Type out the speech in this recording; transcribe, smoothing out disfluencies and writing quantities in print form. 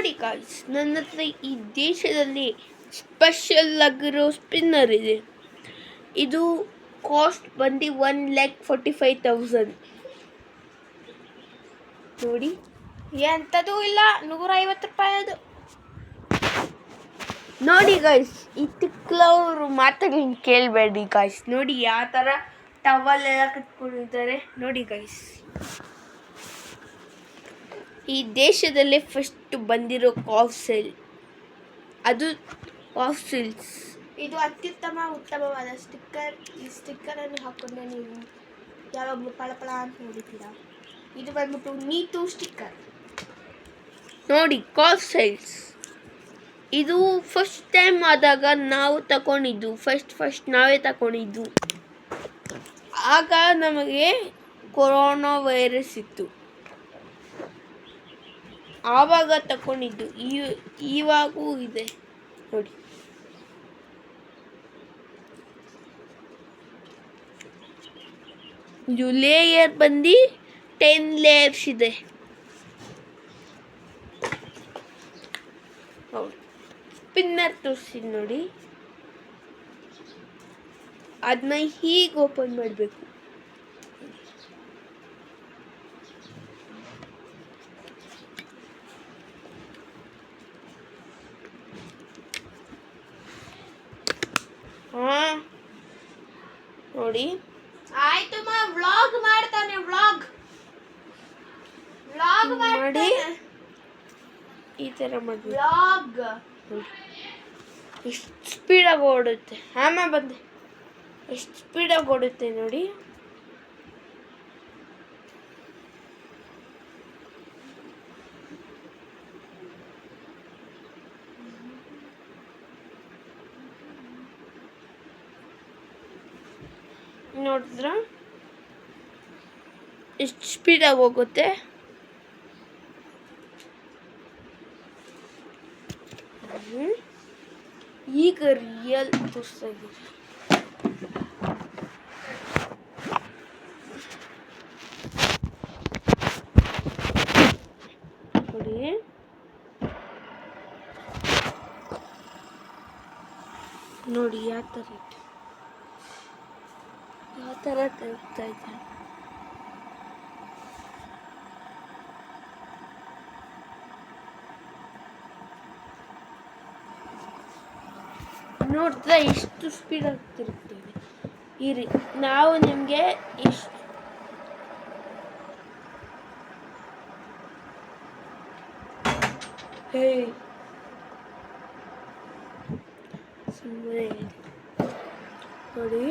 ನೋಡಿ ಗಾಯ್ಸ್, ನನ್ನ ಹತ್ರ ಈ ದೇಶದಲ್ಲಿ ಸ್ಪೆಷಲ್ ಆಗಿರೋ ಸ್ಪಿನ್ನರ್ ಇದೆ. ಇದು ಕಾಸ್ಟ್ ಬಂದು 1,45,000. ನೋಡಿ, ಎಂಥದ್ದು ಇಲ್ಲ, 150 ರೂಪಾಯಿ ಅದು. ನೋಡಿ ಗಾಯ್ಸ್, ಈ ತಿಕ್ಲವರು ಮಾತಾಡಿ ಕೇಳಬೇಡಿ ಗಾಯ್ಸ್. ನೋಡಿ ಯಾವ ಥರ ಟವಲ್ ಎಲ್ಲ ಕಟ್ಕೊಂಡಿದ್ದಾರೆ ನೋಡಿ ಗಾಯ್ಸ್. ಈ ದೇಶದಲ್ಲೇ ಫಸ್ಟ್ ಬಂದಿರೋ ಕಾಫ್ ಸೆಲ್, ಅದು ಕಾಫ್ ಸೆಲ್ಸ್. ಇದು ಉತ್ತಮವಾದ ಸ್ಟಿಕ್ಕರ್. ಈ ಸ್ಟಿಕ್ಕರನ್ನು ಹಾಕ್ಕೊಂಡ್ರೆ ನೀವು ಯಾವಾಗಲೂ ಪಳಪಳ ಅಂತ ನೋಡಿದ್ದೀರಾ. ಇದು ಬಂದ್ಬಿಟ್ಟು ನೀತು ಸ್ಟಿಕ್ಕರ್. ನೋಡಿ ಕಾಫ್ ಸೆಲ್ಸ್, ಇದು ಫಸ್ಟ್ ಟೈಮ್ ಆದಾಗ ನಾವು ತಗೊಂಡಿದ್ದು, ಫಸ್ಟ್ ನಾವೇ ತಗೊಂಡಿದ್ದು. ಆಗ ನಮಗೆ ಕೊರೋನಾ ವೈರಸ್ ಇತ್ತು, ಆವಾಗ ತಗೊಂಡಿದ್ದು. ಇವಾಗೂ ಇದೆ ನೋಡಿ. ಇದು ಲೇಯರ್ ಬಂದು 10 ಲೇಯರ್ಸ್ ಇದೆ. ಸ್ಪಿನ್ನರ್ ತೋರಿಸಿ ನೋಡಿ, ಅದನ್ನ ಹೀಗೆ ಓಪನ್ ಮಾಡಬೇಕು. ನೋಡಿ ಆಯ್ತು, ವ್ಲಾಗ್ ಮಾಡ್ತಾನೆ. ವ್ಲಾಗ್ ಮಾಡಿ ಈ ಥರ ಮಾಡಿ. ವ್ಲಾಗ್ ಎಷ್ಟು ಸ್ಪೀಡಾಗಿ ಓಡುತ್ತೆ. ಬಂದೆ, ಎಷ್ಟು ಸ್ಪೀಡಾಗಿ ಓಡುತ್ತೆ ನೋಡಿ. ನೋಡಿದ್ರ ಎಷ್ಟು ಸ್ಪೀಡಾಗಿ ಹೋಗುತ್ತೆ. ಈಗ ರಿಯಲ್ ತೋರಿಸ್ತಾಯಿದ್ದೀವಿ ನೋಡಿ. ನೋಡಿ ಯಾವ ಥರ ತಿರುಗ್ತಾ ಇದೆ. ನೋಡಿದ್ರೆ ಎಷ್ಟು ಸ್ಪೀಡಾಗಿ ತಿರುಗ್ತೀವಿ. ಇರಿ, ನಾವು ನಿಮಗೆ ಎಷ್ಟು ಸುಮ್ಮನೆ ನೋಡಿ.